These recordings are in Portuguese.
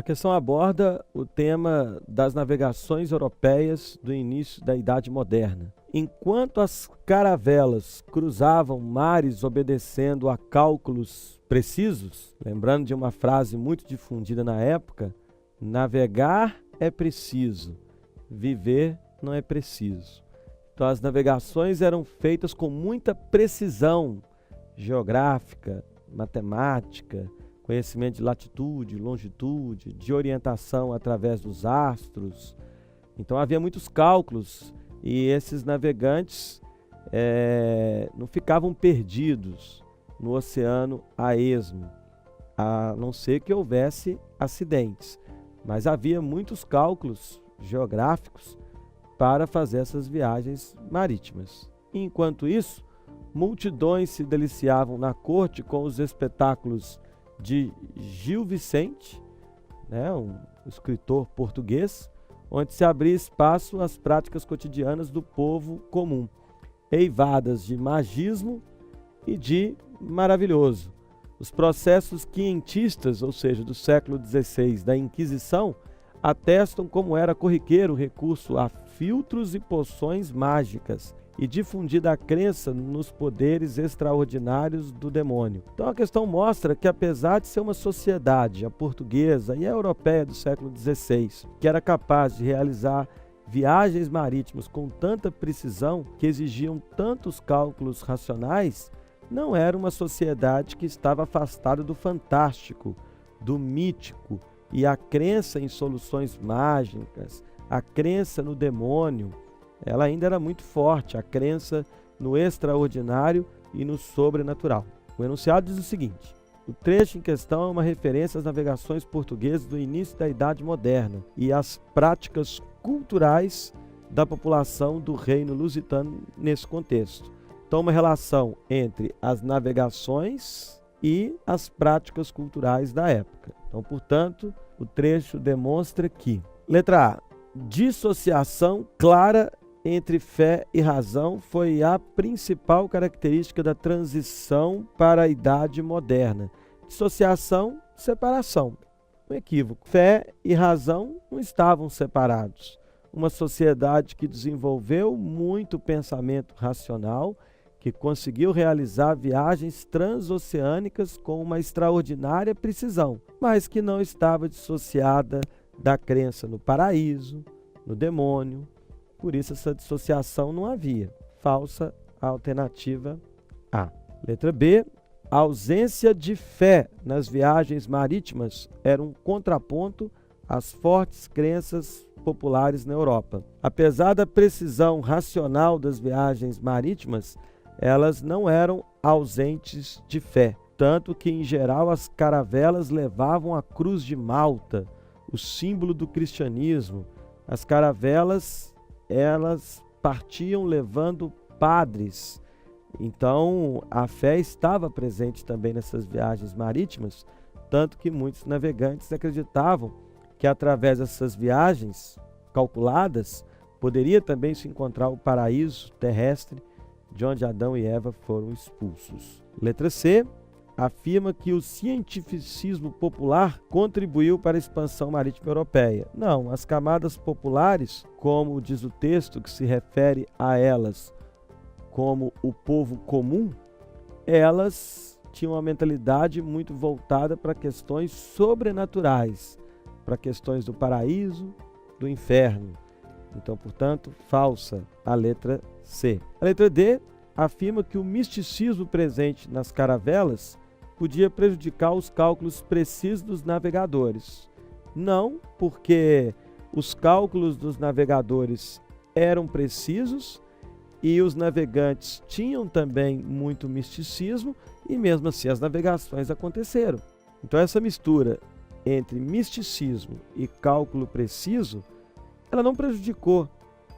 A questão aborda o tema das navegações europeias do início da Idade Moderna. Enquanto as caravelas cruzavam mares obedecendo a cálculos precisos, lembrando de uma frase muito difundida na época, navegar é preciso, viver não é preciso. Então as navegações eram feitas com muita precisão geográfica, matemática, conhecimento de latitude, longitude, de orientação através dos astros. Então havia muitos cálculos e esses navegantes não ficavam perdidos no oceano a esmo, a não ser que houvesse acidentes. Mas havia muitos cálculos geográficos para fazer essas viagens marítimas. Enquanto isso, multidões se deliciavam na corte com os espetáculos de Gil Vicente, um escritor português, onde se abria espaço às práticas cotidianas do povo comum, eivadas de magismo e de maravilhoso. Os processos quientistas, ou seja, do século XVI da Inquisição, atestam como era corriqueiro o recurso a filtros e poções mágicas e difundida a crença nos poderes extraordinários do demônio. Então a questão mostra que, apesar de ser uma sociedade, a portuguesa e a europeia do século XVI, que era capaz de realizar viagens marítimas com tanta precisão, que exigiam tantos cálculos racionais, não era uma sociedade que estava afastada do fantástico, do mítico, e a crença em soluções mágicas, a crença no demônio, ela ainda era muito forte, a crença no extraordinário e no sobrenatural. O enunciado diz o seguinte: o trecho em questão é uma referência às navegações portuguesas do início da Idade Moderna e às práticas culturais da população do reino lusitano nesse contexto. Então, uma relação entre as navegações e as práticas culturais da época. Então, portanto, o trecho demonstra que, letra A, dissociação clara entre fé e razão foi a principal característica da transição para a Idade Moderna. Dissociação, separação. Um equívoco. Fé e razão não estavam separados. Uma sociedade que desenvolveu muito pensamento racional, que conseguiu realizar viagens transoceânicas com uma extraordinária precisão, mas que não estava dissociada da crença no paraíso, no demônio. Por isso essa dissociação não havia. Falsa alternativa A. Letra B. A ausência de fé nas viagens marítimas era um contraponto às fortes crenças populares na Europa. Apesar da precisão racional das viagens marítimas, elas não eram ausentes de fé, tanto que, em geral, as caravelas levavam a cruz de Malta, o símbolo do cristianismo. As caravelas, elas partiam levando padres. Então, a fé estava presente também nessas viagens marítimas, tanto que muitos navegantes acreditavam que, através dessas viagens calculadas, poderia também se encontrar o paraíso terrestre, de onde Adão e Eva foram expulsos. Letra C. Afirma que o cientificismo popular contribuiu para a expansão marítima europeia. Não, as camadas populares, como diz o texto que se refere a elas como o povo comum, elas tinham uma mentalidade muito voltada para questões sobrenaturais, para questões do paraíso, do inferno. Então, portanto, falsa a letra C. A letra D afirma que o misticismo presente nas caravelas podia prejudicar os cálculos precisos dos navegadores. Não, porque os cálculos dos navegadores eram precisos e os navegantes tinham também muito misticismo e mesmo assim as navegações aconteceram. Então essa mistura entre misticismo e cálculo preciso, ela não prejudicou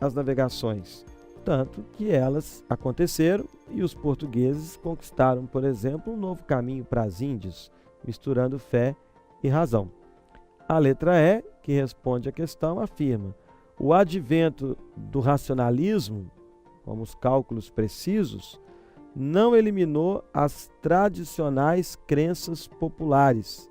as navegações, tanto que elas aconteceram e os portugueses conquistaram, por exemplo, um novo caminho para as Índias, misturando fé e razão. A letra E, que responde à questão, afirma: o advento do racionalismo, como os cálculos precisos, não eliminou as tradicionais crenças populares,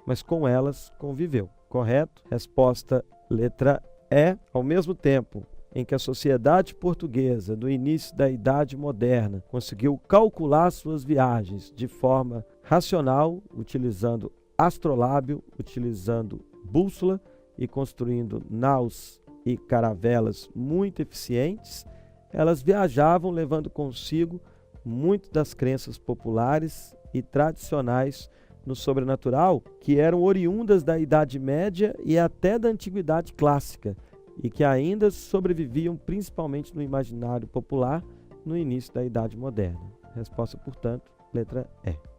mas com elas conviveu. correto. Resposta letra E. Ao mesmo tempo em que a sociedade portuguesa, no início da Idade Moderna, conseguiu calcular suas viagens de forma racional, utilizando astrolábio, utilizando bússola e construindo naus e caravelas muito eficientes, elas viajavam levando consigo muito das crenças populares e tradicionais no sobrenatural, que eram oriundas da Idade Média e até da Antiguidade Clássica, e que ainda sobreviviam principalmente no imaginário popular no início da Idade Moderna. Resposta, portanto, letra E.